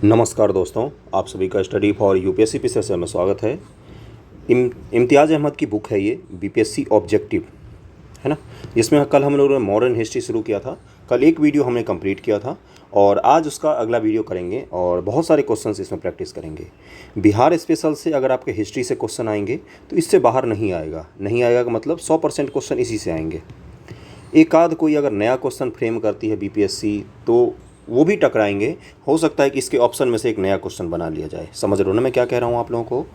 नमस्कार दोस्तों, आप सभी का स्टडी फॉर यूपीएससी पी से में स्वागत है। इम्तियाज़ अहमद की बुक है ये, बीपीएससी ऑब्जेक्टिव, है ना। जिसमें कल हम लोगों ने मॉडर्न हिस्ट्री शुरू किया था। कल एक वीडियो हमने कंप्लीट किया था और आज उसका अगला वीडियो करेंगे और बहुत सारे क्वेश्चंस इसमें प्रैक्टिस करेंगे। बिहार स्पेशल से अगर आपके हिस्ट्री से क्वेश्चन आएंगे तो इससे बाहर नहीं आएगा का मतलब 100% क्वेश्चन इसी से आएंगे। एक आध कोई अगर नया क्वेश्चन फ्रेम करती है बीपीएससी तो वो भी टकराएंगे। हो सकता है कि इसके ऑप्शन में से एक नया क्वेश्चन बना लिया जाए। समझ रहे हो ना मैं क्या कह रहा हूँ आप लोगों को?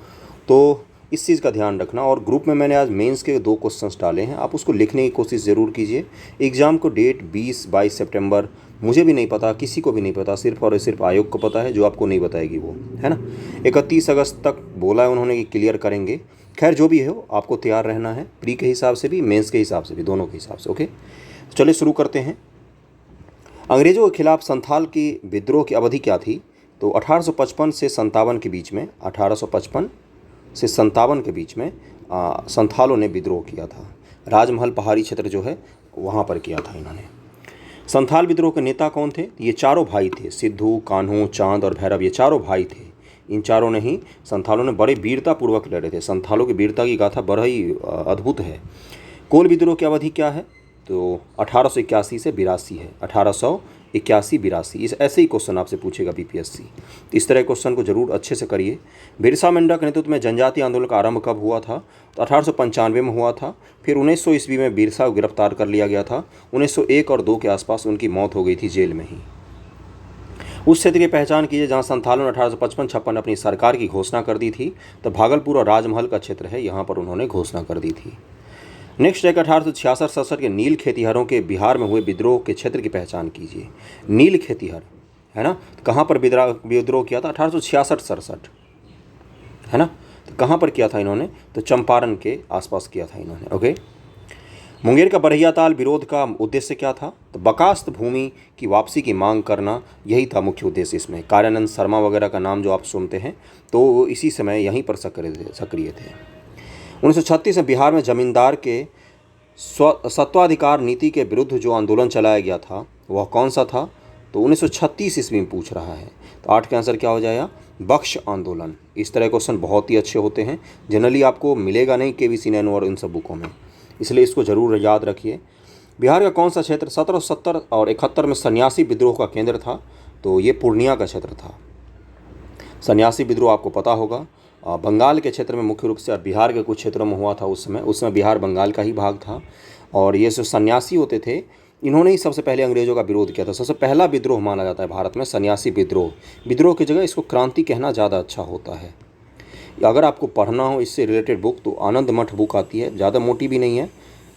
तो इस चीज़ का ध्यान रखना। और ग्रुप में मैंने आज मेंस के 2 क्वेश्चंस डाले हैं, आप उसको लिखने की कोशिश ज़रूर कीजिए। एग्ज़ाम को डेट 20-22 सितंबर, मुझे भी नहीं पता, किसी को भी नहीं पता, सिर्फ और सिर्फ आयोग को पता है, जो आपको नहीं बताएगी वो, है ना। 31 अगस्त तक बोला है उन्होंने कि क्लियर करेंगे। खैर जो भी हो, आपको तैयार रहना है, प्री के हिसाब से भी, मेंस के हिसाब से भी, दोनों के हिसाब से। ओके, चलिए शुरू करते हैं। अंग्रेज़ों के खिलाफ संथाल की विद्रोह की अवधि क्या थी? तो 1855 से 57 के बीच में, 1855 से 57 के बीच में संथालों ने विद्रोह किया था। राजमहल पहाड़ी क्षेत्र जो है वहाँ पर किया था इन्होंने। संथाल विद्रोह के नेता कौन थे? ये चारों भाई थे, सिद्धू, कान्हू, चांद और भैरव। ये चारों भाई थे। इन चारों ने ही संथालों ने बड़े वीरतापूर्वक लड़े थे। संथालों की वीरता की गाथा बड़ा ही अद्भुत है। कोल विद्रोह की अवधि क्या है? तो 1881 से 82 है। 1881-82 इस ऐसे ही क्वेश्चन आपसे पूछेगा बीपीएससी। तो इस तरह क्वेश्चन को जरूर अच्छे से करिए। बिरसा मुंडा के नेतृत्व में जनजातीय आंदोलन का आरंभ कब हुआ था? तो 1895 में हुआ था। फिर 1900 ईस्वी में बिरसा को गिरफ्तार कर लिया गया था। 1901 और 2 के आसपास उनकी मौत हो गई थी जेल में ही। उस क्षेत्र की पहचान कीजिए जहां संथालों ने 1855-56 अपनी सरकार की घोषणा कर दी थी। तो भागलपुर और राजमहल का क्षेत्र है, यहाँ पर उन्होंने घोषणा कर दी थी। नेक्स्ट है 1866-67 के नील खेतिहरों के बिहार में हुए विद्रोह के क्षेत्र की पहचान कीजिए। नील खेतिहर, है ना, कहाँ पर विद्रोह किया था? 1866-67, है ना। तो कहाँ पर किया था इन्होंने? तो चंपारण के आसपास किया था इन्होंने। ओके। मुंगेर का बरहिया ताल विरोध का उद्देश्य क्या था? तो बकास्त भूमि की वापसी की मांग करना, यही था मुख्य उद्देश्य इसमें। कार्यानंद शर्मा वगैरह का नाम जो आप सुनते हैं तो इसी समय यहीं पर सक्रिय थे। 1936 में बिहार में जमींदार के सत्वाधिकार नीति के विरुद्ध जो आंदोलन चलाया गया था वह कौन सा था? तो 1936 ईस्वी में पूछ रहा है। तो 8 का आंसर क्या हो जाएगा? बख्श आंदोलन। इस तरह क्वेश्चन बहुत ही अच्छे होते हैं, जनरली आपको मिलेगा नहीं केवीसी नैनो और इन सब बुकों में, इसलिए इसको जरूर याद रखिए। बिहार का कौन सा क्षेत्र 1770 और 71 में सन्यासी विद्रोह का केंद्र था? तो ये पूर्णिया का क्षेत्र था। सन्यासी विद्रोह आपको पता होगा बंगाल के क्षेत्र में मुख्य रूप से, और बिहार के कुछ क्षेत्रों में हुआ था उस समय बिहार बंगाल का ही भाग था। और ये जो सन्यासी होते थे इन्होंने ही सबसे पहले अंग्रेज़ों का विरोध किया था। सबसे पहला विद्रोह माना जाता है भारत में सन्यासी विद्रोह। विद्रोह की जगह इसको क्रांति कहना ज़्यादा अच्छा होता है। अगर आपको पढ़ना हो इससे रिलेटेड बुक तो आनंद मठ बुक आती है, ज़्यादा मोटी भी नहीं है,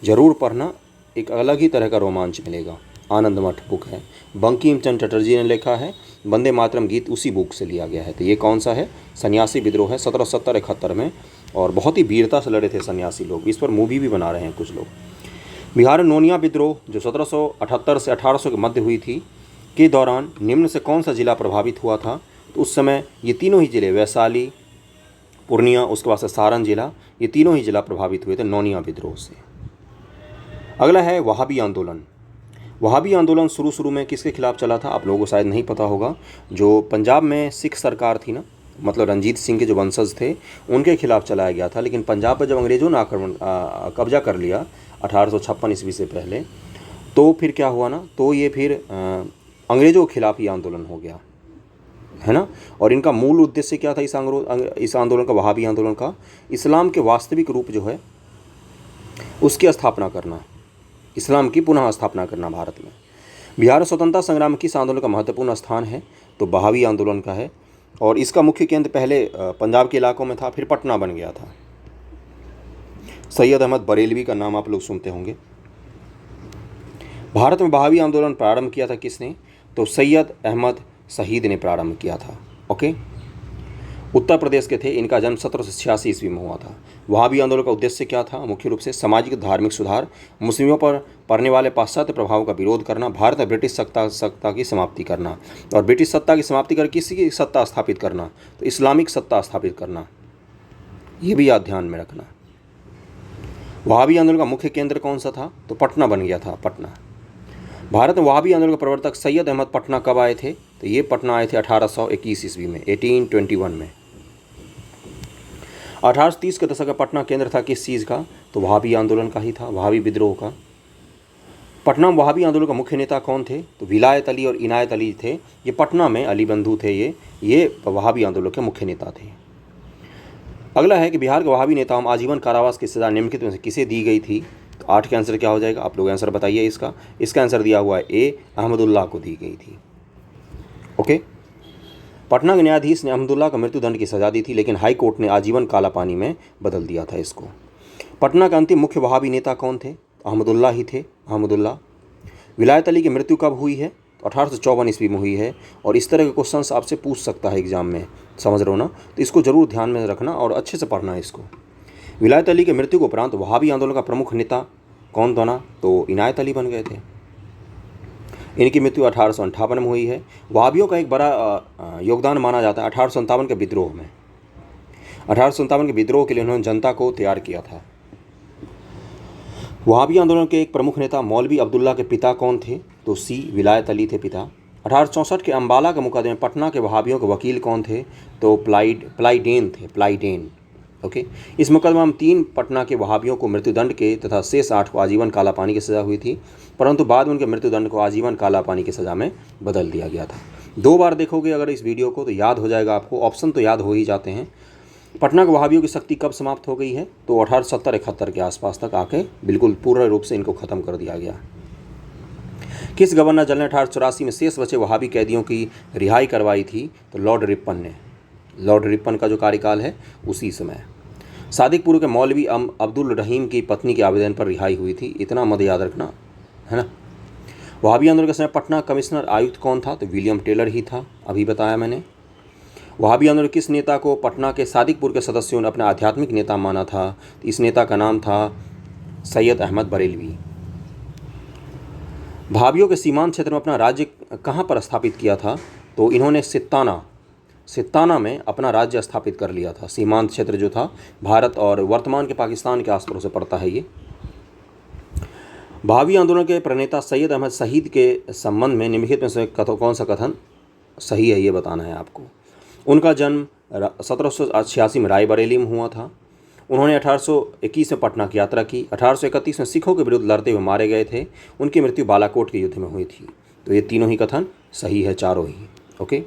ज़रूर पढ़ना, एक अलग ही तरह का रोमांच मिलेगा। आनंद मठ बुक है, बंकिम चंद्र चटर्जी ने लिखा है। वंदे मातरम गीत उसी बुक से लिया गया है। तो ये कौन सा है? सन्यासी विद्रोह है 1770-71 में। और बहुत ही वीरता से लड़े थे सन्यासी लोग। इस पर मूवी भी बना रहे हैं कुछ लोग। बिहार में नोनिया विद्रोह जो 1778 से 1800 के मध्य हुई थी के दौरान निम्न से कौन सा जिला प्रभावित हुआ था? तो उस समय ये तीनों ही जिले, वैशाली, पूर्णिया, उसके बाद से सारण जिला, ये तीनों ही जिला प्रभावित हुए थे नोनिया विद्रोह से। अगला है वहाबी आंदोलन। वहाबी आंदोलन शुरू में किसके खिलाफ चला था? आप लोगों को शायद नहीं पता होगा। जो पंजाब में सिख सरकार थी ना, मतलब रंजीत सिंह के जो वंशज थे उनके खिलाफ चलाया गया था। लेकिन पंजाब पर जब अंग्रेज़ों ने कब्जा कर लिया 1856 ईस्वी से पहले, तो फिर क्या हुआ ना, तो ये फिर अंग्रेज़ों के खिलाफ ही आंदोलन हो गया, है ना। और इनका मूल उद्देश्य क्या था इस आंदोलन का, वहाबी आंदोलन का? इस्लाम के वास्तविक रूप जो है उसकी स्थापना करना, इस्लाम की पुनः स्थापना करना भारत में। बिहार स्वतंत्रता संग्राम में किस आंदोलन का महत्वपूर्ण स्थान है? तो बहावी आंदोलन का है। और इसका मुख्य केंद्र पहले पंजाब के इलाकों में था, फिर पटना बन गया था। सैयद अहमद बरेलवी का नाम आप लोग सुनते होंगे। भारत में बहावी आंदोलन प्रारंभ किया था किसने? तो सैयद अहमद शहीद ने प्रारंभ किया था। ओके। उत्तर प्रदेश के थे, इनका जन्म 1786 ईस्वी में हुआ था। वहाबी आंदोलन का उद्देश्य क्या था? मुख्य रूप से सामाजिक धार्मिक सुधार, मुस्लिमों पर पड़ने वाले पाश्चात्य प्रभाव का विरोध करना, भारत में ब्रिटिश सत्ता की समाप्ति करना। और ब्रिटिश सत्ता की समाप्ति कर किसी की सत्ता स्थापित करना? तो इस्लामिक सत्ता स्थापित करना। ये भी याद ध्यान में रखना। वहाबी आंदोलन का मुख्य केंद्र कौन सा था? तो पटना बन गया था, पटना। भारत में वहाबी आंदोलन के प्रवर्तक सैयद अहमद पटना कब आए थे? तो ये पटना आए थे 1821 ईस्वी में, 1821 में। 1830 के दशक का पटना केंद्र था किस चीज़ का? तो वहाबी आंदोलन का ही था, वहाबी विद्रोह का। पटना में वहाबी आंदोलन का मुख्य नेता कौन थे? तो विलायत अली और इनायत अली थे। ये पटना में अली बंधु थे, ये वहाबी आंदोलन के मुख्य नेता थे। अगला है कि बिहार के वहाबी नेताओं में आजीवन कारावास की सज़ा निम्नलिखित में से किसे दी गई थी? तो 8 का आंसर क्या हो जाएगा? आप लोग आंसर बताइए इसका आंसर दिया हुआ है ए, अहमदुल्लाह को दी गई थी। ओके। पटना के न्यायाधीश ने अहमदुल्लाह को मृत्युदंड की सज़ा दी थी, लेकिन हाई कोर्ट ने आजीवन काला पानी में बदल दिया था इसको। पटना के अंतिम मुख्य वहाबी नेता कौन थे? अहमदुल्लाह ही थे, अहमदुल्लाह। विलायत अली की मृत्यु कब हुई है? तो 1854 ईस्वी में हुई है। और इस तरह के क्वेश्चंस आपसे पूछ सकता है एग्जाम में, समझ रहे हो ना? तो इसको जरूर ध्यान में रखना और अच्छे से पढ़ना है इसको। विलायत अली की मृत्यु के उपरांत वहाबी आंदोलन का प्रमुख नेता कौन बना? तो इनायत अली बन गए थे। इनकी मृत्यु 1858 में हुई है। वहाबियों का एक बड़ा योगदान माना जाता है 1857 के विद्रोह में। 1857 के विद्रोह के लिए उन्होंने जनता को तैयार किया था। वहाबी आंदोलन के एक प्रमुख नेता मौलवी अब्दुल्ला के पिता कौन थे? तो सी, विलायत अली थे पिता। 1864 के अम्बाला के मुकदमे में पटना के वहाबियों के वकील कौन थे? तो प्लाइडेन थे, प्लाइडेन। ओके। इस मुकदमा में 3 पटना के वहाबियों को मृत्युदंड के तथा शेष 8 को आजीवन काला पानी की सज़ा हुई थी, परंतु बाद में उनके मृत्युदंड को आजीवन काला पानी की सज़ा में बदल दिया गया था। 2 बार देखोगे अगर इस वीडियो को तो याद हो जाएगा आपको, ऑप्शन तो याद हो ही जाते हैं। पटना के वहाबियों की शक्ति कब समाप्त हो गई है? तो 1870-71 के आसपास तक आके बिल्कुल पूर्ण रूप से इनको ख़त्म कर दिया गया। किस गवर्नर जनरल ने 1884 में शेष बचे वहाबी कैदियों की रिहाई करवाई थी? तो लॉर्ड रिपन ने। लॉर्ड रिपन का जो कार्यकाल है उसी समय। सादिकपुर के मौलवी अब्दुल रहीम की पत्नी के आवेदन पर रिहाई हुई थी, इतना मत याद रखना, है ना? वहाबी आंदोलन के समय पटना कमिश्नर आयुक्त कौन था? तो विलियम टेलर ही था, अभी बताया मैंने। वहाबी आंदोलन किस नेता को पटना के सादिकपुर के सदस्यों ने अपना आध्यात्मिक नेता माना था? तो इस नेता का नाम था सैयद अहमद बरेलवी। वहाबियों के सीमांत क्षेत्र में अपना राज्य कहाँ पर स्थापित किया था? तो इन्होंने सित्ताना में अपना राज्य स्थापित कर लिया था। सीमांत क्षेत्र जो था भारत और वर्तमान के पाकिस्तान के आस पड़ोस से पड़ता है ये। वहाबी आंदोलन के प्रणेता सैयद अहमद शहीद के संबंध में निम्नलिखित में से कौन सा कथन सही है, ये बताना है आपको। उनका जन्म 1786 में रायबरेली में हुआ था। उन्होंने 1821 में पटना की यात्रा की। 1831 में सिखों के विरुद्ध लड़ते हुए मारे गए थे। उनकी मृत्यु बालाकोट के युद्ध में हुई थी। तो ये तीनों ही कथन सही है, चारों ही। ओके।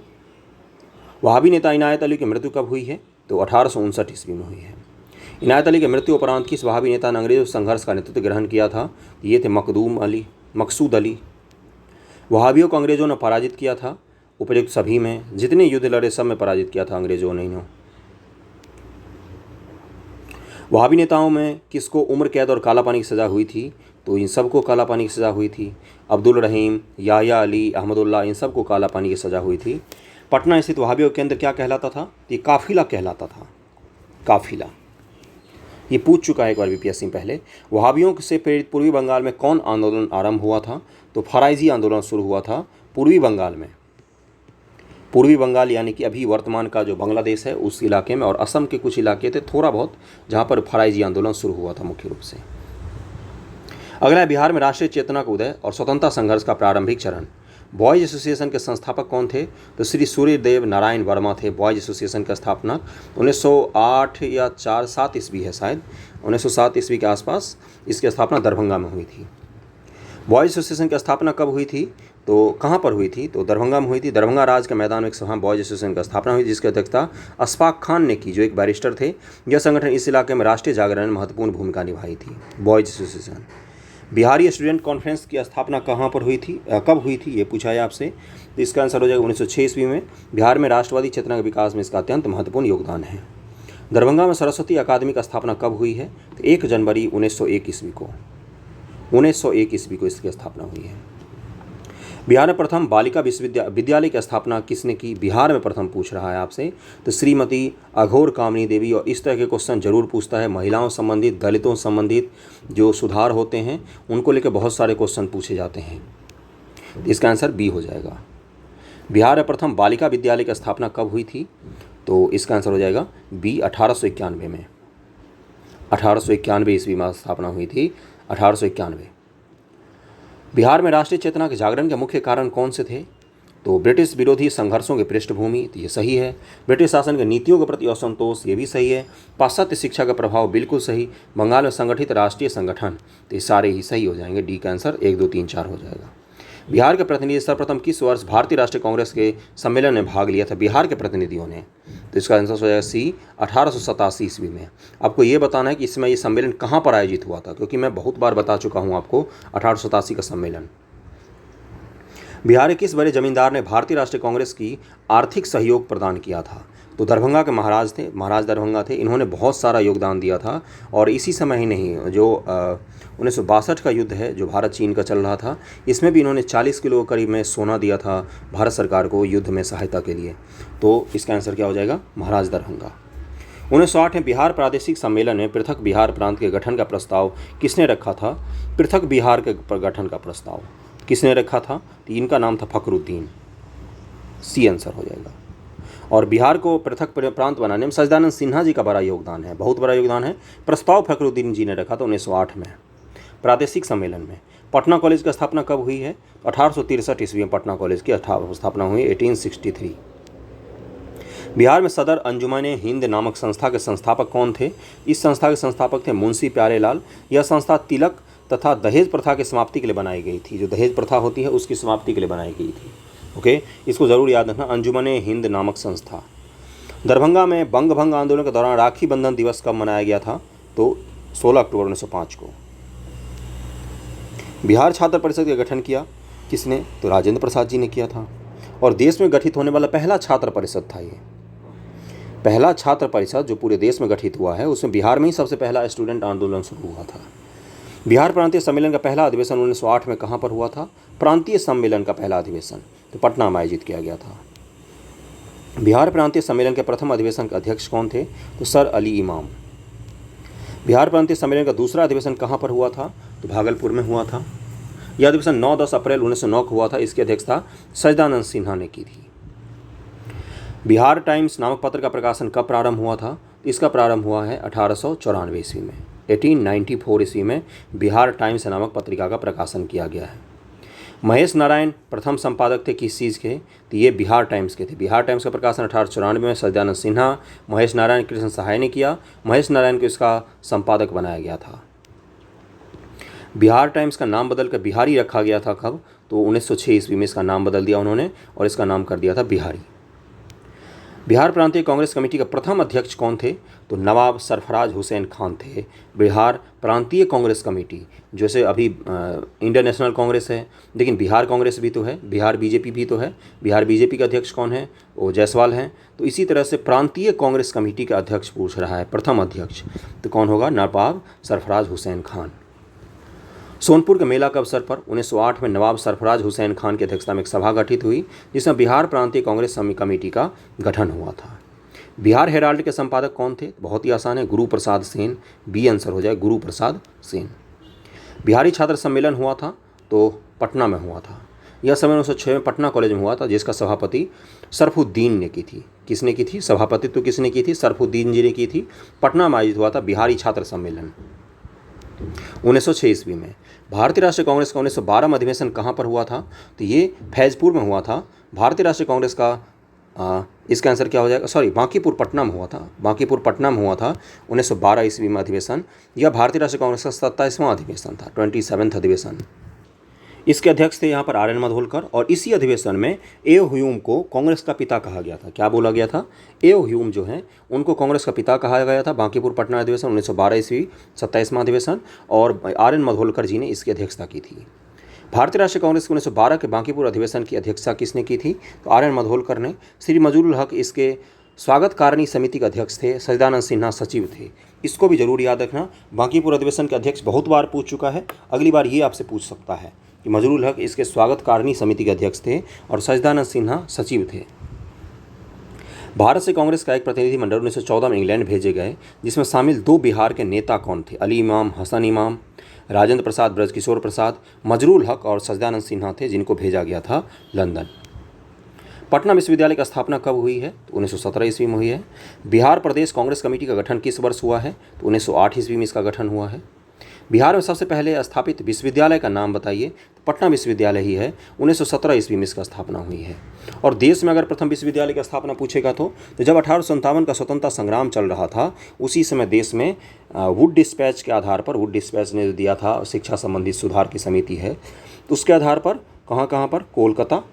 वहाबी नेता इनायत अली की मृत्यु कब हुई है? तो 1859 ईस्वी में हुई है। इनायत अली की मृत्यु उपरांत किस वहाबी नेता ने अंग्रेजों संघर्ष का नेतृत्व ग्रहण किया था? ये थे मकसूद अली। वहाबियों को अंग्रेजों ने पराजित किया था। उपयुक्त सभी में, जितने युद्ध लड़े सब में पराजित किया था अंग्रेजों ने इन्हों। वहाबी नेताओं में किसको उम्र कैद और काला पानी की सज़ा हुई थी? तो इन सबको काला पानी की सज़ा हुई थी। अब्दुल रहीम, याह्या अली, अहमदुल्लाह, इन सबको काला पानी की सज़ा हुई थी। पटना स्थित वहाबियों केंद्र क्या कहलाता था? ये काफिला कहलाता था। काफिला ये पूछ चुका है एक बार बीपीएससी में पहले। वहाबियों से प्रेरित पूर्वी बंगाल में कौन आंदोलन आरंभ हुआ था? तो फराइजी आंदोलन शुरू हुआ था पूर्वी बंगाल में। पूर्वी बंगाल यानी कि अभी वर्तमान का जो बांग्लादेश है उस इलाके में, और असम के कुछ इलाके थे थोड़ा बहुत जहाँ पर फराइजी आंदोलन शुरू हुआ था मुख्य रूप से। अगला है बिहार में राष्ट्रीय चेतना का उदय और स्वतंत्रता संघर्ष का प्रारंभिक चरण। बॉयज एसोसिएशन के संस्थापक कौन थे? तो श्री सूर्यदेव नारायण वर्मा थे बॉयज एसोसिएशन के स्थापना। 1908 या 7 ईस्वी है शायद, 1907 ईस्वी के आसपास इसकी स्थापना दरभंगा में हुई थी। बॉयज एसोसिएशन की स्थापना कब हुई थी? तो कहाँ पर हुई थी? तो दरभंगा में हुई थी। दरभंगा राज के मैदान में एक सभा बॉयज एसोसिएशन की स्थापना हुई, जिसकी अध्यक्षता अशफाक खान ने की, जो एक बैरिस्टर थे। यह संगठन इस इलाके में राष्ट्रीय जागरण में महत्वपूर्ण भूमिका निभाई थी। Boys association. Bihari student conference की स्थापना कहाँ पर हुई थी, कब हुई थी, ये पूछा है आपसे। तो इसका आंसर हो जाएगा 1906 ईस्वी में। बिहार में राष्ट्रवादी चेतना के विकास में इसका अत्यंत महत्वपूर्ण योगदान है। दरभंगा में सरस्वती अकादमी का स्थापना कब हुई है? तो 1 जनवरी 1901 ईस्वी को, 1901 ईस्वी को इसकी स्थापना हुई है। बिहार में प्रथम बालिका विद्यालय की स्थापना किसने की? बिहार में प्रथम पूछ रहा है आपसे, तो श्रीमती अघोर कामनी देवी। और इस तरह के क्वेश्चन जरूर पूछता है, महिलाओं संबंधित, दलितों संबंधित जो सुधार होते हैं उनको लेकर बहुत सारे क्वेश्चन पूछे जाते हैं। इसका आंसर बी हो जाएगा। बिहार में प्रथम बालिका विद्यालय की स्थापना कब हुई थी? तो इसका आंसर हो जाएगा बी, 1891 में। 1891 ईस्वी में स्थापना हुई थी, 1891। बिहार में राष्ट्रीय चेतना के जागरण के मुख्य कारण कौन से थे? तो ब्रिटिश विरोधी संघर्षों की पृष्ठभूमि, तो ये सही है। ब्रिटिश शासन की नीतियों के प्रति असंतोष, ये भी सही है। पाश्चात्य शिक्षा का प्रभाव, बिल्कुल सही। बंगाल में संगठित राष्ट्रीय संगठन, तो ये सारे ही सही हो जाएंगे। डी का आंसर 1, 2, 3, 4 हो जाएगा। बिहार के प्रतिनिधि सर्वप्रथम किस वर्ष भारतीय राष्ट्रीय कांग्रेस के सम्मेलन में भाग लिया था? बिहार के प्रतिनिधियों ने, तो इसका आंसर हो जाएगा सी, 1887 ईस्वी में। आपको ये बताना है कि इसमें ये सम्मेलन कहाँ पर आयोजित हुआ था, क्योंकि मैं बहुत बार बता चुका हूँ आपको 1887 का सम्मेलन। बिहार के किस बड़े जमींदार ने भारतीय राष्ट्रीय कांग्रेस की आर्थिक सहयोग प्रदान किया था? तो दरभंगा के महाराज थे, महाराज दरभंगा थे। इन्होंने बहुत सारा योगदान दिया था और इसी समय ही नहीं, जो 1962 का युद्ध है जो भारत चीन का चल रहा था, इसमें भी इन्होंने 40 किलो करीब में सोना दिया था भारत सरकार को युद्ध में सहायता के लिए। तो इसका आंसर क्या हो जाएगा? महाराज दरभंगा। 1908 में बिहार प्रादेशिक सम्मेलन में पृथक बिहार प्रांत के गठन का प्रस्ताव किसने रखा था? पृथक बिहार के गठन का प्रस्ताव किसने रखा था? तो इनका नाम था फखरुद्दीन। सी आंसर हो जाएगा। और बिहार को पृथक प्रांत बनाने में सच्चिदानंद सिन्हा जी का बड़ा योगदान है, बहुत बड़ा योगदान है। प्रस्ताव फखरुद्दीन जी ने रखा था 1908 में प्रादेशिक सम्मेलन में। पटना कॉलेज की स्थापना कब हुई है? 1863 ईस्वी में पटना कॉलेज की स्थापना हुई, 1863। बिहार में सदर अंजुमन हिंद नामक संस्था के संस्थापक कौन थे? इस संस्था के संस्थापक थे मुंशी प्यारेलाल। यह संस्था तिलक तथा दहेज प्रथा की समाप्ति के लिए बनाई गई थी। जो दहेज प्रथा होती है उसकी समाप्ति के लिए बनाई गई थी। ओके, इसको ज़रूर याद रखना, अंजुमन हिंद नामक संस्था। दरभंगा में बंग भंग आंदोलन के दौरान राखी बंधन दिवस कब मनाया गया था? तो 16 अक्टूबर 1905 को। बिहार छात्र परिषद का गठन किया किसने? तो राजेंद्र प्रसाद जी ने किया था। और देश में गठित होने वाला पहला छात्र परिषद था ये। पहला छात्र परिषद जो पूरे देश में गठित हुआ है, उसमें बिहार में ही सबसे पहला स्टूडेंट आंदोलन शुरू हुआ था। बिहार प्रांतीय सम्मेलन का पहला अधिवेशन 1908 में कहाँ पर हुआ था? प्रांतीय सम्मेलन का पहला अधिवेशन तो पटना में आयोजित किया गया था। बिहार प्रांतीय सम्मेलन के प्रथम अधिवेशन के अध्यक्ष कौन थे? तो सर अली इमाम। बिहार प्रांतीय सम्मेलन का दूसरा अधिवेशन कहाँ पर हुआ था? तो भागलपुर में हुआ था। यह अधिवेशन 9-10 अप्रैल 1909 को हुआ था। इसकी अध्यक्षता सच्चिदानंद सिन्हा ने की थी। बिहार टाइम्स नामक पत्र का प्रकाशन कब प्रारंभ हुआ था? इसका प्रारंभ हुआ है 1894 ईस्वी में। 1894 ईस्वी में बिहार टाइम्स नामक पत्रिका का प्रकाशन किया गया है। महेश नारायण प्रथम संपादक थे किस चीज़ के? तो ये बिहार टाइम्स के थे। बिहार टाइम्स का प्रकाशन 1894 में सच्चिदानंद सिन्हा, महेश नारायण, कृष्ण सहाय ने किया। महेश नारायण को इसका संपादक बनाया गया था। बिहार टाइम्स का नाम बदलकर बिहारी रखा गया था कब? तो 1906 ईस्वी में इसका नाम बदल दिया उन्होंने और इसका नाम कर दिया था बिहारी। बिहार प्रांतीय कांग्रेस कमेटी का प्रथम अध्यक्ष कौन थे? तो नवाब सरफराज हुसैन खान थे। बिहार प्रांतीय कांग्रेस कमेटी, जैसे अभी इंडियन नेशनल कांग्रेस है, लेकिन बिहार कांग्रेस भी तो है, बिहार बीजेपी भी तो है। बिहार बीजेपी का अध्यक्ष कौन है? वो जायसवाल हैं। तो इसी तरह से प्रांतीय कांग्रेस कमेटी का अध्यक्ष पूछ रहा है, प्रथम अध्यक्ष, तो कौन होगा? नवाब सरफराज हुसैन खान। सोनपुर के मेला के अवसर पर 1908 में नवाब सरफराज हुसैन खान की अध्यक्षता में एक सभा गठित हुई जिसमें बिहार प्रांतीय कांग्रेस कमेटी का गठन हुआ था। बिहार हेराल्ड के संपादक कौन थे? बहुत ही आसान है, गुरु प्रसाद सेन। बी आंसर हो जाए, गुरु प्रसाद सेन। बिहारी छात्र सम्मेलन हुआ था तो पटना में हुआ था। यह सम्मेलन 1906 में पटना कॉलेज में हुआ था, जिसका सभापति सरफुद्दीन ने की थी। किसने की थी? सभापतित्व किसने की थी? सरफुद्दीन जी ने की थी। पटना में आयोजित हुआ था बिहारी छात्र सम्मेलन 1906 ईस्वी में। भारतीय राष्ट्रीय कांग्रेस का 1912 में अधिवेशन कहाँ पर हुआ था? तो ये फैजपुर में हुआ था। भारतीय राष्ट्रीय कांग्रेस का इसका आंसर क्या हो जाएगा? सॉरी, बांकीपुर पटना में हुआ था। बांकीपुर पटना में हुआ था 1912 ईस्वी में अधिवेशन। यह भारतीय राष्ट्रीय कांग्रेस का 27वां अधिवेशन था, 27th अधिवेशन। इसके अध्यक्ष थे यहाँ पर आर एन माधोलकर और इसी अधिवेशन में एओ ह्यूम को कांग्रेस का पिता कहा गया था। क्या बोला गया था? एओ ह्यूम जो है उनको कांग्रेस का पिता कहा गया था। बांकीपुर पटना अधिवेशन 1912 ईस्वी 27वां अधिवेशन और आर एन माधोलकर जी ने इसकी अध्यक्षता की थी। भारतीय राष्ट्रीय कांग्रेस के 1912 के बांकीपुर अधिवेशन की अध्यक्षता किसने की थी? तो आर एन माधोलकर ने। श्री मजरूल हक इसके स्वागत कारिणी समिति के अध्यक्ष थे। सच्चिदानंद सिन्हा सचिव थे। इसको भी जरूर याद रखना। बांकीपुर अधिवेशन के अध्यक्ष बहुत बार पूछ चुका है, अगली बार ये आपसे पूछ सकता है कि मजरूल हक इसके स्वागत कारिणी समिति के अध्यक्ष थे और सच्चिदानंद सिन्हा सचिव थे। भारत से कांग्रेस का एक प्रतिनिधिमंडल 1914 में इंग्लैंड भेजे गए, जिसमें शामिल 2 बिहार के नेता कौन थे? अली इमाम, हसन इमाम, राजेंद्र प्रसाद, ब्रजकिशोर प्रसाद, मजरूल हक और सच्चिदानंद सिन्हा थे, जिनको भेजा गया था लंदन। पटना विश्वविद्यालय की स्थापना कब हुई है? तो 1917 ईस्वी में हुई है। बिहार प्रदेश कांग्रेस कमेटी का गठन किस वर्ष हुआ है? तो 1908 ईस्वी में इसका गठन हुआ है। बिहार में सबसे पहले स्थापित विश्वविद्यालय का नाम बताइए। तो पटना विश्वविद्यालय ही है, 1917 ईस्वी में इसका स्थापना हुई है। और देश में अगर प्रथम विश्वविद्यालय की स्थापना पूछेगा तो जब 1857 का स्वतंत्रता संग्राम चल रहा था, उसी समय देश में वुड डिस्पैच के आधार पर, वुड डिस्पैच ने जो दिया था शिक्षा संबंधित सुधार की समिति है, तो उसके आधार पर कहाँ कहाँ पर, कोलकाता,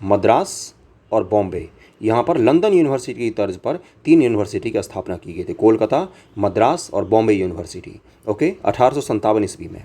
मद्रास और बॉम्बे, यहाँ पर लंदन यूनिवर्सिटी की तर्ज पर 3 यूनिवर्सिटी की स्थापना की गई थी, कोलकाता, मद्रास और बॉम्बे यूनिवर्सिटी। ओके, 1857 ईस्वी में।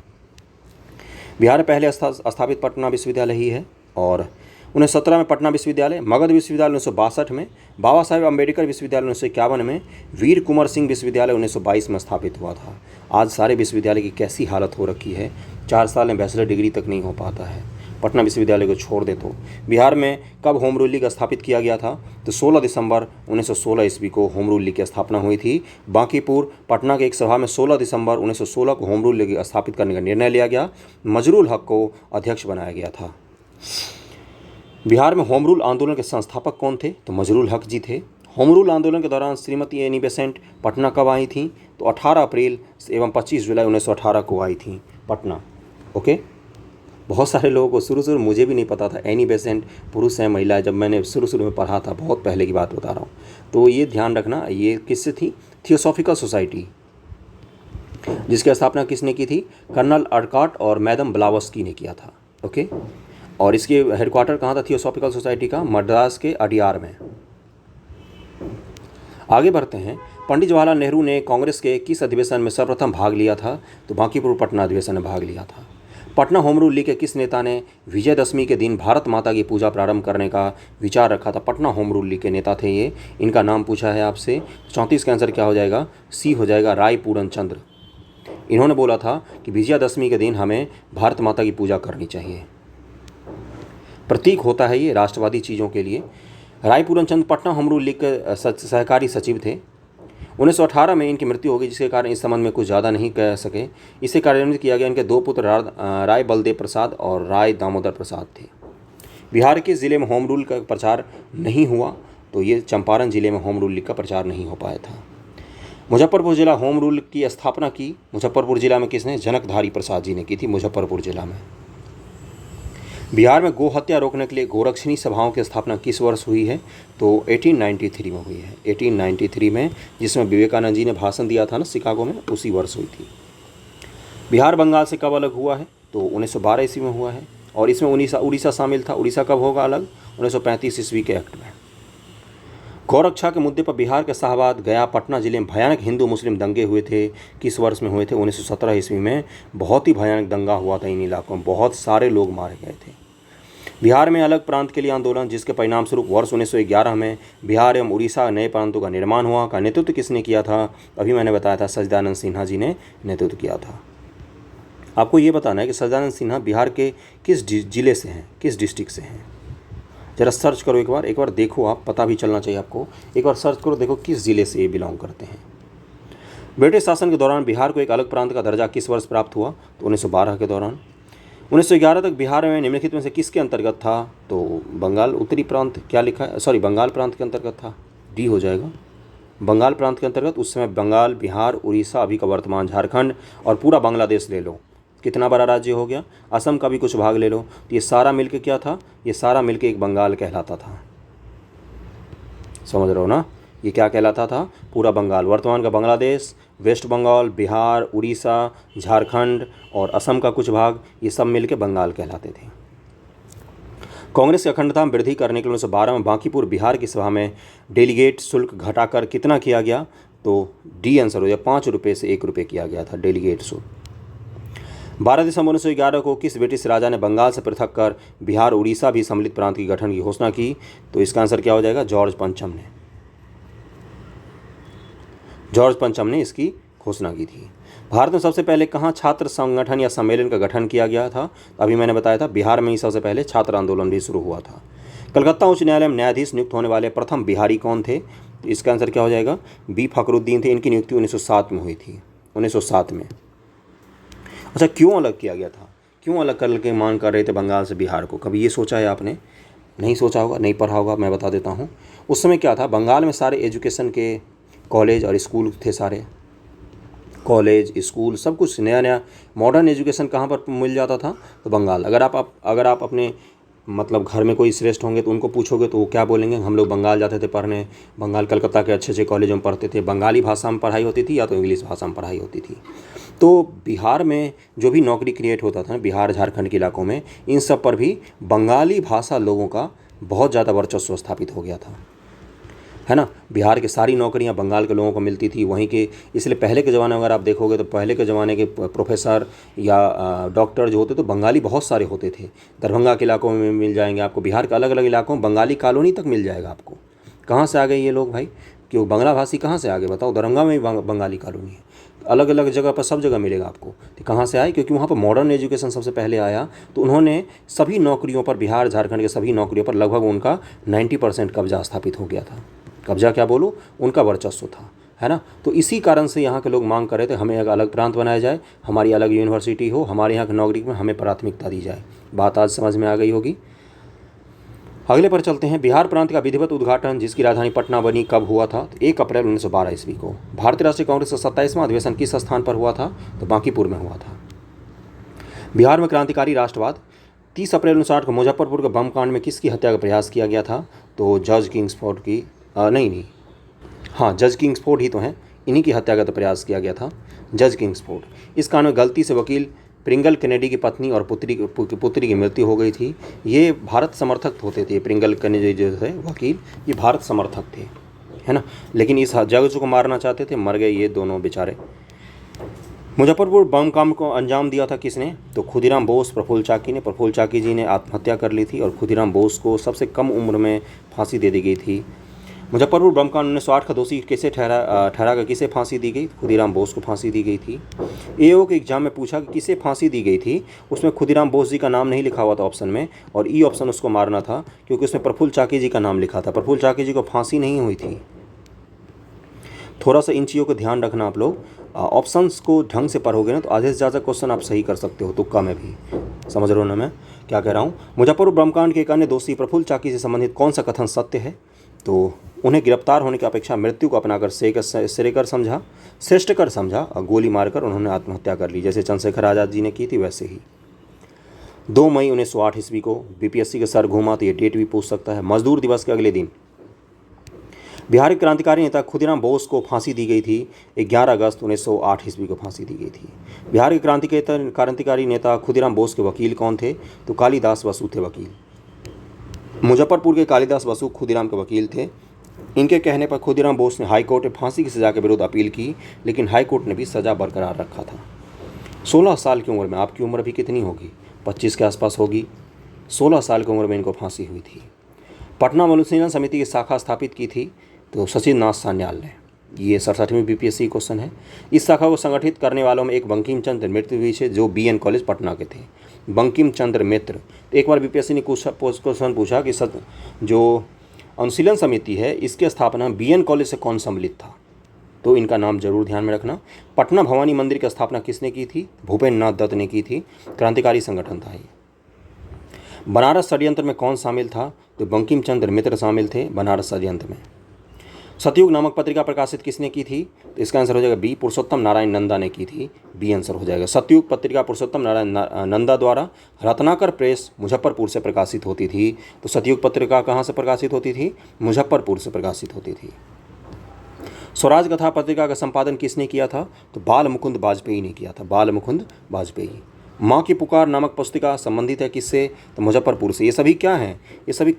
बिहार में पहले स्थापित पटना विश्वविद्यालय ही है। और 1917 में पटना विश्वविद्यालय, मगध विश्वविद्यालय 1962 में, बाबा साहेब अम्बेडकर विश्वविद्यालय 1951 में, वीर कुंवर सिंह विश्वविद्यालय 1922 में स्थापित हुआ था। आज सारे विश्वविद्यालय की कैसी हालत हो रखी है, 4 साल में बैचलर डिग्री तक नहीं हो पाता है। पटना विश्वविद्यालय को छोड़ दे तो बिहार में कब होम रूल लीग स्थापित किया गया था, तो 16 दिसंबर 1916 ईस्वी को होम रूल लीग की स्थापना हुई थी। बांकीपुर पटना के एक सभा में 16 दिसंबर 1916 को होम रूल लीग स्थापित करने का निर्णय लिया गया। मजरूल हक को अध्यक्ष बनाया गया था। बिहार में होम रूल आंदोलन के संस्थापक कौन थे, तो मजरूल हक जी थे। होम रूल आंदोलन के दौरान श्रीमती एनी बेसेंट पटना कब आई थी, तो 18 अप्रैल एवं 25 जुलाई 1918 को आई थी पटना। ओके, बहुत सारे लोगों को शुरू मुझे भी नहीं पता था एनी बेसेंट पुरुष है महिला है, जब मैंने शुरू में पढ़ा था, बहुत पहले की बात बता रहा हूँ। तो ये ध्यान रखना, ये किससे थी, थियोसॉफिकल सोसाइटी, जिसकी स्थापना किसने की थी, कर्नल अर्काट और मैडम ब्लावस्की ने किया था। ओके, और इसके हेडक्वार्टर कहाँ था थियोसॉफिकल सोसाइटी का, मद्रास के अडियार में। आगे बढ़ते हैं। पंडित जवाहरलाल नेहरू ने कांग्रेस के किस अधिवेशन में सर्वप्रथम भाग लिया था, तो बांकीपुर पटना अधिवेशन में भाग लिया था। पटना होम रूल लीग के किस नेता ने विजयदशमी के दिन भारत माता की पूजा प्रारंभ करने का विचार रखा था, पटना होम रूल लीग के नेता थे ये। इनका नाम पूछा है आपसे। 34 का आंसर क्या हो जाएगा, सी हो जाएगा, राय पूरन चंद्र। इन्होंने बोला था कि विजयदशमी के दिन हमें भारत माता की पूजा करनी चाहिए। प्रतीक होता है ये राष्ट्रवादी चीज़ों के लिए। राय पूरन चंद्र पटना होम रूल लीग के सहकारी सचिव थे। 1918 में इनकी मृत्यु हो गई, जिसके कारण इस संबंध में कुछ ज़्यादा नहीं कह सके। इसे कार्यान्वित किया गया। इनके 2 पुत्र राय बलदेव प्रसाद और राय दामोदर प्रसाद थे। बिहार के ज़िले में होम रूल का प्रचार नहीं हुआ, तो ये चंपारण जिले में होम रूल लीग का प्रचार नहीं हो पाया था। मुजफ्फरपुर जिला होम रूल की स्थापना की मुजफ्फरपुर जिला में किसने, जनकधारी प्रसाद जी ने की थी मुजफ्फरपुर जिला में। बिहार में गो हत्या रोकने के लिए गोरक्षिणी सभाओं की स्थापना किस वर्ष हुई है, तो 1893 में हुई है। 1893 में, जिसमें विवेकानंद जी ने भाषण दिया था ना शिकागो में, उसी वर्ष हुई थी। बिहार बंगाल से कब अलग हुआ है, तो 1912 ईस्वी में हुआ है। और इसमें उड़ीसा शामिल था। उड़ीसा कब होगा अलग, 1935 ईस्वी के एक्ट में। गौरक्षा के मुद्दे पर बिहार के शाहबाद, गया, पटना जिले में भयानक हिंदू मुस्लिम दंगे हुए थे। किस वर्ष में हुए थे, 1917 ईस्वी में। बहुत ही भयानक दंगा हुआ था इन इलाकों में, बहुत सारे लोग मारे गए थे। बिहार में अलग प्रांत के लिए आंदोलन, जिसके परिणाम स्वरूप वर्ष 1911 में बिहार एवं उड़ीसा नए प्रांतों का निर्माण हुआ, का नेतृत्व किसने किया था, अभी मैंने बताया था सच्चिदानंद सिन्हा जी ने नेतृत्व किया था। आपको ये बताना है कि सच्चिदानंद सिन्हा बिहार के किस जिले से हैं, किस डिस्ट्रिक्ट से हैं। ज़रा सर्च करो एक बार देखो, आप पता भी चलना चाहिए आपको। एक बार सर्च करो, देखो किस ज़िले से ये बिलोंग करते हैं। ब्रिटिश शासन के दौरान बिहार को एक अलग प्रांत का दर्जा किस वर्ष प्राप्त हुआ, तो 1912 के दौरान। 1911 तक बिहार में निम्नलिखित में से किसके अंतर्गत था, तो बंगाल उत्तरी प्रांत, क्या लिखा है, सॉरी बंगाल प्रांत के अंतर्गत था, डी हो जाएगा, बंगाल प्रांत के अंतर्गत। उस समय बंगाल, बिहार, उड़ीसा, अभी का वर्तमान झारखंड और पूरा बांग्लादेश ले लो, कितना बड़ा राज्य हो गया। असम का भी कुछ भाग ले लो, तो ये सारा मिलके क्या था, ये सारा मिलके एक बंगाल कहलाता था। समझ रहे हो ना, ये क्या कहलाता था, पूरा बंगाल। वर्तमान का बांग्लादेश, वेस्ट बंगाल, बिहार, उड़ीसा, झारखंड और असम का कुछ भाग, ये सब मिलके बंगाल कहलाते थे। कांग्रेस की अखंडता में वृद्धि करने के लिए 1912 में बांकीपुर बिहार की सभा में डेलीगेट शुल्क घटाकर कितना किया गया, तो डी आंसर हो गया, 5 रुपये से 1 रुपये किया गया था डेलीगेट शुल्क। 12 दिसंबर 1911 को किस ब्रिटिश राजा ने बंगाल से पृथक कर बिहार उड़ीसा भी सम्मिलित प्रांत की गठन की घोषणा की, तो इसका आंसर क्या हो जाएगा, जॉर्ज पंचम ने। जॉर्ज पंचम ने इसकी घोषणा की थी। भारत में सबसे पहले कहाँ छात्र संगठन या सम्मेलन का गठन किया गया था, अभी मैंने बताया था बिहार में ही सबसे पहले छात्र आंदोलन भी शुरू हुआ था। कलकत्ता उच्च न्यायालय में न्यायाधीश नियुक्त होने वाले प्रथम बिहारी कौन थे, तो इसका आंसर क्या हो जाएगा, बी फखरुद्दीन थे। इनकी नियुक्ति 1907 में हुई थी, 1907 में। अच्छा, क्यों अलग किया गया था, क्यों अलग करके मांग कर रहे थे बंगाल से बिहार को, कभी ये सोचा है आपने, नहीं सोचा होगा, नहीं पढ़ा होगा, मैं बता देता हूँ। उस समय क्या था, बंगाल में सारे एजुकेशन के कॉलेज और स्कूल थे सारे, कॉलेज, स्कूल, सब कुछ नया नया मॉडर्न एजुकेशन कहाँ पर मिल जाता था? तो बंगाल। अगर आप अपने मतलब घर में कोई श्रेष्ठ होंगे तो उनको पूछोगे तो वो क्या बोलेंगे? हम लोग बंगाल जाते थे पढ़ने, बंगाल कलकत्ता के अच्छे अच्छे कॉलेजों में पढ़ते थे, बंगाली भाषा में पढ़ाई होती थी या तो इंग्लिश भाषा में पढ़ाई होती थी। तो बिहार में जो भी नौकरी क्रिएट होता था, बिहार झारखंड के इलाकों में, इन सब पर भी बंगाली भाषा लोगों का बहुत ज़्यादा वर्चस्व स्थापित हो गया था, है ना। बिहार की सारी नौकरियां बंगाल के लोगों को मिलती थी वहीं के। इसलिए पहले के ज़माने में अगर आप देखोगे तो पहले के ज़माने के प्रोफेसर या डॉक्टर जो होते तो बंगाली बहुत सारे होते थे। दरभंगा के इलाकों में मिल जाएंगे आपको, बिहार के अलग अलग इलाकों में बंगाली कॉलोनी तक मिल जाएगा आपको। कहाँ से आ गए ये लोग भाई? क्यों बांग्ला भाषी कहाँ से आ गए बताओ? दरभंगा में भी बंगाली कॉलोनी है, अलग अलग जगह पर सब जगह मिलेगा आपको। तो कहाँ से आए? क्योंकि वहाँ पर मॉडर्न एजुकेशन सबसे पहले आया, तो उन्होंने सभी नौकरियों पर, बिहार झारखंड के सभी नौकरियों पर लगभग उनका 90% कब्जा स्थापित हो गया था। कब्जा क्या बोलो, उनका वर्चस्व था, है ना। तो इसी कारण से यहाँ के लोग मांग कर रहे थे हमें एक अलग प्रांत बनाया जाए, हमारी अलग यूनिवर्सिटी हो, हमारे यहाँ के नागरिक में हमें प्राथमिकता दी जाए। बात आज समझ में आ गई होगी। अगले पर चलते हैं। बिहार प्रांत का विधिवत उद्घाटन, जिसकी राजधानी पटना बनी, कब हुआ था? तो 1 अप्रैल 1912 ईस्वी को। भारतीय राष्ट्रीय कांग्रेस का 27वां अधिवेशन किस स्थान पर हुआ था? तो बांकीपुर में हुआ था। बिहार में क्रांतिकारी राष्ट्रवाद, 30 अप्रैल 1960 को मुजफ्फरपुर के बम कांड में किसकी हत्या का प्रयास किया गया था? तो जज किंग्सफोर्ड की, नहीं, हाँ, जज किंग्सफोर्ड ही तो हैं, इन्हीं की हत्या का तो प्रयास किया गया था, जज किंग्सफोर्ड। इस कांड में गलती से वकील प्रिंगल कैनेडी की पत्नी और पुत्री की मृत्यु हो गई थी। ये भारत समर्थक होते थे, प्रिंगल कैनेडी जो है वकील, ये भारत समर्थक थे, है ना। लेकिन इस जज को मारना चाहते थे, मर गए ये दोनों बेचारे। मुजफ्फरपुर बम कांड को अंजाम दिया था किसने? तो खुदीराम बोस, प्रफुल्ल चाकी ने। प्रफुल्ल चाकी जी ने आत्महत्या कर ली थी और खुदीराम बोस को सबसे कम उम्र में फांसी दे दी गई थी। मुजफ्फरपुर बम कांड 1908 का दोषी किसे ठहरा कर किसे फांसी दी गई? खुदीराम बोस को फांसी दी गई थी। एओ के एग्जाम में पूछा कि किसे फांसी दी गई थी, उसमें खुदीराम बोस जी का नाम नहीं लिखा हुआ था ऑप्शन में, और ई ऑप्शन उसको मारना था क्योंकि उसमें प्रफुल्ल चाकी जी का नाम लिखा था। प्रफुल्ल चाकी जी को फांसी नहीं हुई थी। थोड़ा सा इन चीज़ों को ध्यान रखना आप लोग। ऑप्शंस को ढंग से पढ़ोगे ना तो आधे से ज़्यादा क्वेश्चन आप सही कर सकते हो, तुक्का में भी। समझ रहे हो ना मैं क्या कह रहा हूँ? मुजफ्फरपुर बमकांड के एक अन्य दोषी प्रफुल्ल चाकी से संबंधित कौन सा कथन सत्य है? तो उन्हें गिरफ्तार होने की अपेक्षा मृत्यु को अपनाकर श्रेष्ठकर समझा और गोली मारकर उन्होंने आत्महत्या कर ली, जैसे चंद्रशेखर आज़ाद जी ने की थी वैसे ही। 2 मई 1908 ईस्वी को बीपीएससी के सर घूमा तो ये डेट भी पूछ सकता है। मजदूर दिवस के अगले दिन बिहार के क्रांतिकारी नेता खुदीराम बोस को फांसी दी गई थी। 11 अगस्त 1908 ईस्वी को फांसी दी गई थी। बिहार के क्रांतिकारी नेता खुदीराम बोस के वकील कौन थे? तो कालिदास बसु थे वकील। मुजफ्फरपुर के कालिदास बसु खुदीराम के वकील थे। इनके कहने पर खुदीराम बोस ने हाईकोर्ट में फांसी की सज़ा के विरुद्ध अपील की, लेकिन हाईकोर्ट ने भी सज़ा बरकरार रखा था। 16 साल की उम्र में, आपकी उम्र भी कितनी होगी? 25 के आसपास होगी। 16 साल की उम्र में इनको फांसी हुई थी। पटना अनुशीलन समिति की शाखा स्थापित की थी तो शशिनाथ सान्याल ने। ये 67वीं बीपीएससी क्वेश्चन है। इस शाखा को संगठित करने वालों में एक बंकिम चंद्र मित्र भी थे जो बीएन कॉलेज पटना के थे। बंकिम चंद्र मित्र। तो एक बार बीपीएससी ने क्वेश्चन पूछा कि जो अनुशीलन समिति है इसकी स्थापना बीएन कॉलेज से कौन सम्मिलित था? तो इनका नाम जरूर ध्यान में रखना। पटना भवानी मंदिर की स्थापना किसने की थी? भूपेन्द्र नाथ दत्त ने की थी। क्रांतिकारी संगठन था ये। बनारस षड्यंत्र में कौन शामिल था? तो बंकिम चंद्र मित्र शामिल थे बनारस षड्यंत्र में। सतयुग नामक पत्रिका प्रकाशित किसने की थी? तो इसका आंसर हो जाएगा बी, पुरुषोत्तम नारायण नंदा ने की थी। बी आंसर हो जाएगा। सतयुग पत्रिका पुरुषोत्तम नारायण नंदा द्वारा रत्नाकर प्रेस मुजफ्फरपुर से प्रकाशित होती थी। तो सतयुग पत्रिका कहाँ से प्रकाशित होती थी? मुजफ्फरपुर से प्रकाशित होती थी। स्वराज कथा पत्रिका का संपादन किसने किया था? तो बाल मुकुंद वाजपेयी ने किया था। बाल मुकुंद वाजपेयी। माँ की पुकार नामक पुस्तिका संबंधित है किससे? तो मुजफ्फरपुर से। ये सभी क्या हैं? ये सभी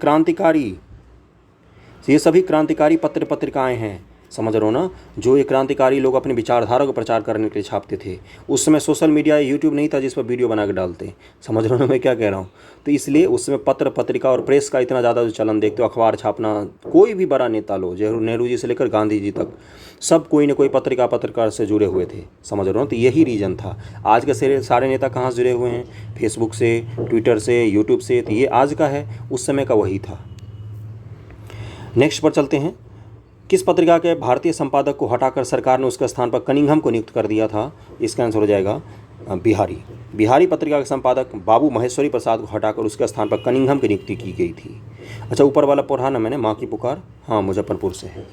क्रांतिकारी पत्र पत्रिकाएं हैं। समझ रहे हो ना? जो ये क्रांतिकारी लोग अपने विचारधारा को प्रचार करने के लिए छापते थे। उस समय सोशल मीडिया या यूट्यूब नहीं था जिस पर वीडियो बना के डालते। समझ रहे हो ना मैं क्या कह रहा हूँ? तो इसलिए उस समय पत्र पत्रिका और प्रेस का इतना ज़्यादा जो चलन देखते हो, अखबार छापना, कोई भी बड़ा नेता लो, नेहरू जी से लेकर गांधी जी तक, सब कोई न कोई पत्रकार से जुड़े हुए थे। समझ रहे हो? तो यही रीज़न था। आज के सारे नेता कहाँ से जुड़े हुए हैं? फेसबुक से, ट्विटर से, यूट्यूब से। तो ये आज का है, उस समय का वही था। नेक्स्ट पर चलते हैं। किस पत्रिका के भारतीय संपादक को हटाकर सरकार ने उसके स्थान पर कनिंघम को नियुक्त कर दिया था? इसका आंसर हो जाएगा बिहारी पत्रिका के संपादक बाबू महेश्वरी प्रसाद को हटाकर उसके स्थान पर कनिंघम की नियुक्ति की गई थी। अच्छा, ऊपर वाला पढ़ा ना मैंने, माँ की पुकार, हाँ, मुजफ्फरपुर से है।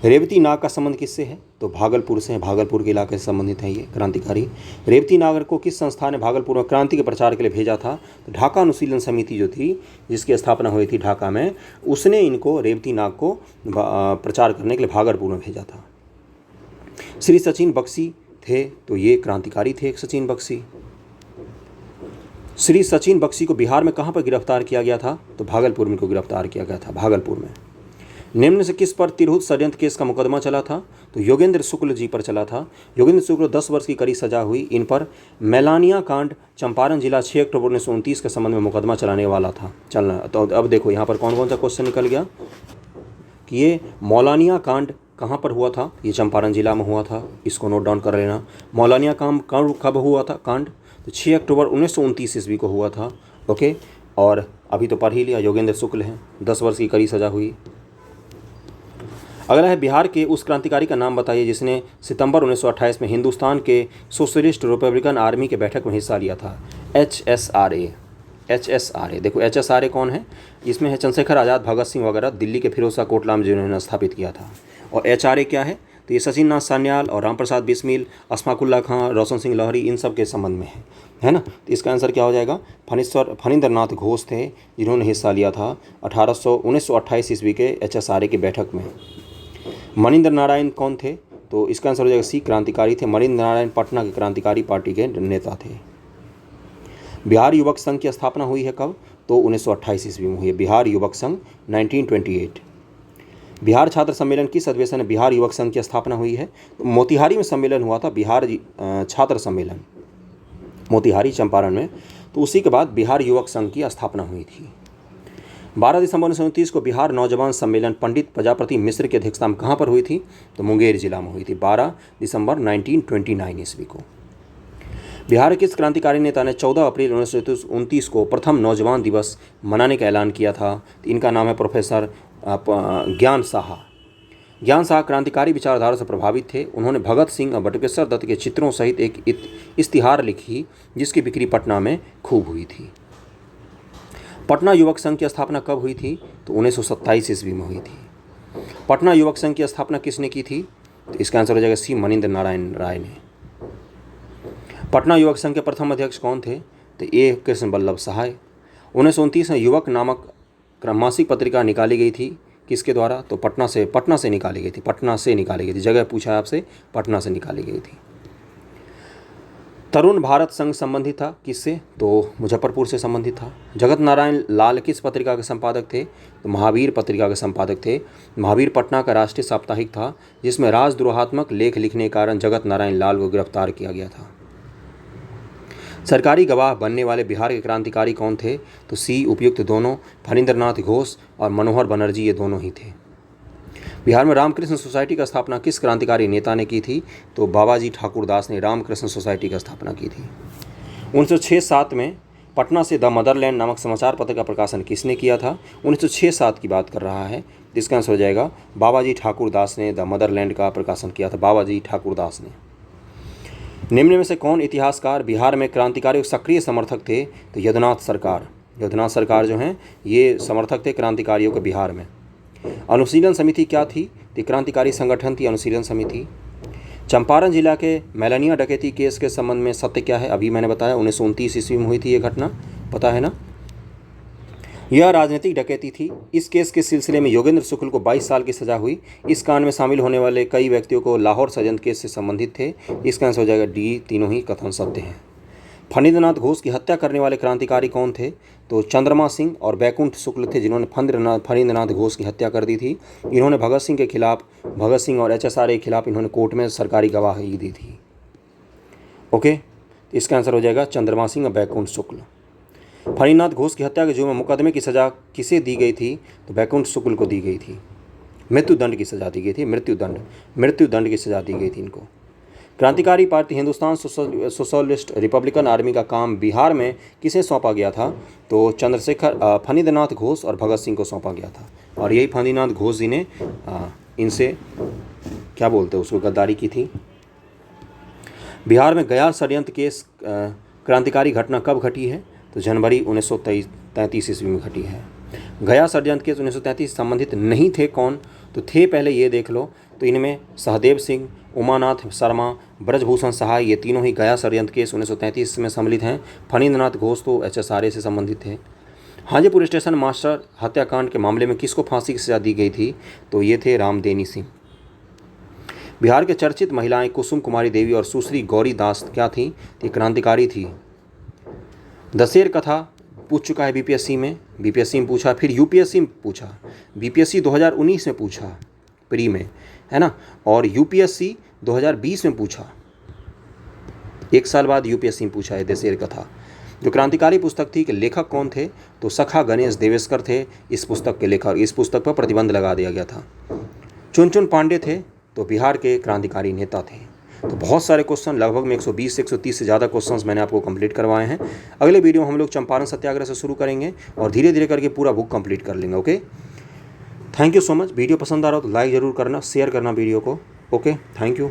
रेवती नाग का संबंध किससे है? तो भागलपुर से है, भागलपुर के इलाके से संबंधित है ये क्रांतिकारी। रेवती नागर को किस संस्था ने भागलपुर में क्रांति के प्रचार के लिए भेजा था? तो ढाका अनुशीलन समिति जो थी, जिसकी स्थापना हुई थी ढाका में, उसने इनको, रेवती नाग को प्रचार करने के लिए भागलपुर में भेजा था। श्री सचिन बख्शी थे, तो ये क्रांतिकारी थे एक सचिन बख्शी। श्री सचिन बख्शी को बिहार में कहाँ पर गिरफ्तार किया गया था? तो भागलपुर में को गिरफ्तार किया गया था, भागलपुर में। निम्न से किस पर तिरहुत षड्यंत्र केस का मुकदमा चला था? तो योगेंद्र शुक्ल जी पर चला था। योगेंद्र शुक्ल 10 वर्ष की कड़ी सजा हुई। इन पर मेलानिया कांड, चंपारण जिला 6 अक्टूबर 1929 के संबंध में मुकदमा चलाने वाला था, चलना। तो अब देखो यहाँ पर कौन कौन सा क्वेश्चन निकल गया कि ये मौलानिया कांड कहाँ पर हुआ था? ये चंपारण जिला में हुआ था, इसको नोट डाउन कर लेना। मौलानिया कांड कब हुआ था कांड? तो 6 अक्टूबर 1929 ईस्वी को हुआ था। ओके, और अभी तो पढ़ ही लिया, योगेंद्र शुक्ल हैं, 10 वर्ष की कड़ी सजा हुई। अगला है, बिहार के उस क्रांतिकारी का नाम बताइए जिसने सितंबर 1928 में हिंदुस्तान के सोशलिस्ट रिपब्लिकन आर्मी के बैठक में हिस्सा लिया था। HSRA। देखो HSRA कौन है? इसमें है चंद्रशेखर आज़ाद, भगत सिंह वगैरह, दिल्ली के फिरोज शाह कोटला में जिन्होंने स्थापित किया था। और HRA क्या है? तो ये सचिन नाथ सान्याल और रामप्रसाद बिस्मिल, अशफाकुल्ला खां, रोशन सिंह लहरी, इन सब के संबंध में है ना। तो इसका आंसर क्या हो जाएगा? फणींद्र नाथ घोष थे जिन्होंने हिस्सा लिया था 1928 ईस्वी के HSRA की बैठक में। मणिंद्र नारायण कौन थे? तो इसका आंसर हो जाएगा सी, क्रांतिकारी थे। मणिंद्र नारायण पटना के क्रांतिकारी पार्टी के नेता थे। बिहार युवक संघ की स्थापना हुई है कब? तो 1928 ईस्वी में हुई है बिहार युवक संघ, 1928। बिहार छात्र सम्मेलन किस अधिवेशन में बिहार युवक संघ की स्थापना हुई है? तो मोतिहारी में सम्मेलन हुआ था, बिहार छात्र सम्मेलन, मोतिहारी चंपारण में। तो उसी के बाद बिहार युवक संघ की स्थापना हुई थी। 12 दिसंबर 1929 को बिहार नौजवान सम्मेलन पंडित प्रजापति मिश्र की अध्यक्षता में कहाँ पर हुई थी? तो मुंगेर जिला में हुई थी, 12 दिसंबर 1929 ईस्वी को। बिहार के किस क्रांतिकारी नेता ने 14 अप्रैल 1929 को प्रथम नौजवान दिवस मनाने का ऐलान किया था? तो इनका नाम है प्रोफेसर ज्ञान साहा। ज्ञान साहा क्रांतिकारी विचारधारा से प्रभावित थे। उन्होंने भगत सिंह और बटुकेश्वर दत्त के चित्रों सहित एक इश्तिहार लिखी जिसकी बिक्री पटना में खूब हुई थी। पटना युवक संघ की स्थापना कब हुई थी? तो 1927 ईस्वी में हुई थी। पटना युवक संघ की स्थापना किसने की थी? तो इसका आंसर हो जाएगा सी, मणिंद्र नारायण राय ने। पटना युवक संघ के प्रथम अध्यक्ष कौन थे? तो ए कृष्ण बल्लभ सहाय। 1929 में युवक नामक मासिक पत्रिका निकाली गई थी, किसके द्वारा? तो पटना से निकाली गई थी, पटना से निकाली गई थी, जगह पूछा है आपसे, पटना से निकाली गई थी। तरुण भारत संघ संबंधित था किससे? तो मुजफ्फरपुर से संबंधित था। जगत नारायण लाल किस पत्रिका के संपादक थे? तो महावीर पत्रिका के संपादक थे। महावीर पटना का राष्ट्रीय साप्ताहिक था जिसमें राजद्रोहात्मक लेख लिखने के कारण जगत नारायण लाल को गिरफ्तार किया गया था। सरकारी गवाह बनने वाले बिहार के क्रांतिकारी कौन थे? तो सी, उपयुक्त दोनों, फणींद्र नाथ घोष और मनोहर बनर्जी, ये दोनों ही थे। बिहार में रामकृष्ण सोसाइटी का स्थापना किस क्रांतिकारी नेता ने की थी? तो बाबाजी ठाकुर दास ने रामकृष्ण सोसाइटी की स्थापना की थी। 1906-07 में पटना से द मदरलैंड नामक समाचार पत्र का प्रकाशन किसने किया था? 1906-07 की बात कर रहा है, इसका आंसर हो जाएगा बाबाजी ठाकुर दास ने द मदरलैंड का प्रकाशन किया था, बाबाजी ठाकुर दास ने। निम्न में से कौन इतिहासकार बिहार में क्रांतिकारियों के सक्रिय समर्थक थे? तो यदुनाथ सरकार जो हैं ये समर्थक थे क्रांतिकारियों के बिहार में। अनुशीलन समिति क्या थी? तो क्रांतिकारी संगठन थी अनुशीलन समिति। चंपारण जिला के मेलानिया डकैती केस के संबंध में सत्य क्या है? अभी मैंने बताया 1929 ईस्वी में हुई थी ये घटना, पता है ना। यह राजनीतिक डकैती थी। इस केस के सिलसिले में योगेंद्र शुक्ल को 22 साल की सजा हुई। इस कांड में शामिल होने वाले कई व्यक्तियों को लाहौर षड्यंत्र केस से संबंधित थे। इसका आंसर हो जाएगा डी, तीनों ही कथन सत्य हैं। फणींद्र नाथ घोष की हत्या करने वाले क्रांतिकारी कौन थे? तो चंद्रमा सिंह और बैकुंठ शुक्ल थे जिन्होंने फणींद्र नाथ घोष की हत्या कर दी थी। इन्होंने भगत सिंह और HSRA के खिलाफ इन्होंने कोर्ट में सरकारी गवाही दी थी। ओके, इसका आंसर हो जाएगा चंद्रमा सिंह और बैकुंठ शुक्ल। फणींद्र नाथ घोष की हत्या के जुर्म में मुकदमे की सजा किसे दी गई थी? तो बैकुंठ शुक्ल को दी गई थी। मृत्युदंड की सजा दी गई थी, मृत्युदंड की सजा दी गई थी इनको। क्रांतिकारी party Hindustan socialist Republican army का काम बिहार में किसे सौंपा गया था? तो फणींद्र नाथ घोष और भगत सिंह को सौंपा गया था। और यही फणींद्र नाथ घोष जी ने इनसे क्या बोलते हैं उसको गद्दारी की थी। बिहार में गया षड्यंत्र केस क्रांतिकारी घटना कब घटी है? तो जनवरी 1933 ईस्वी में घटी है। गया षड्यंत्र केस 1933 संबंधित नहीं थे कौन? तो थे पहले ये देख लो। तो इनमें सहदेव सिंह, उमानाथ शर्मा, ब्रजभूषण सहाय, ये तीनों ही गया षड्यंत्र केस 1933 में सम्मिलित हैं। फणींद्रनाथ घोष तो HSRA से संबंधित थे। हाजीपुर स्टेशन मास्टर हत्याकांड के मामले में किसको फांसी की सजा दी गई थी? तो ये थे रामदेनी सिंह। बिहार के चर्चित महिलाएं कुसुम कुमारी देवी और सुश्री गौरी दास क्या थीं? ये क्रांतिकारी थी। दशेर कथा पूछ चुका है बीपीएससी में पूछा, फिर यूपीएससी में पूछा, बीपीएससी 2019 में पूछा प्री में, है ना, और यूपीएससी 2020 में पूछा, एक साल बाद यूपीएससी में पूछा है दशेर कथा। जो क्रांतिकारी पुस्तक थी कि लेखक कौन थे? तो सखा गणेश देवेशकर थे इस पुस्तक के लेखक। इस पुस्तक पर प्रतिबंध लगा दिया गया था। चुनचुन पांडे थे तो बिहार के क्रांतिकारी नेता थे। तो बहुत सारे क्वेश्चन, लगभग में 120 से 130 से ज़्यादा क्वेश्चंस मैंने आपको कंप्लीट करवाए हैं। अगले वीडियो में हम लोग चंपारण सत्याग्रह से शुरू करेंगे और धीरे धीरे करके पूरा बुक कंप्लीट कर लेंगे। Okay, thank you so much. Video पसंद आ रहा हो तो लाइक ज़रूर करना, शेयर करना वीडियो को। Okay, thank you.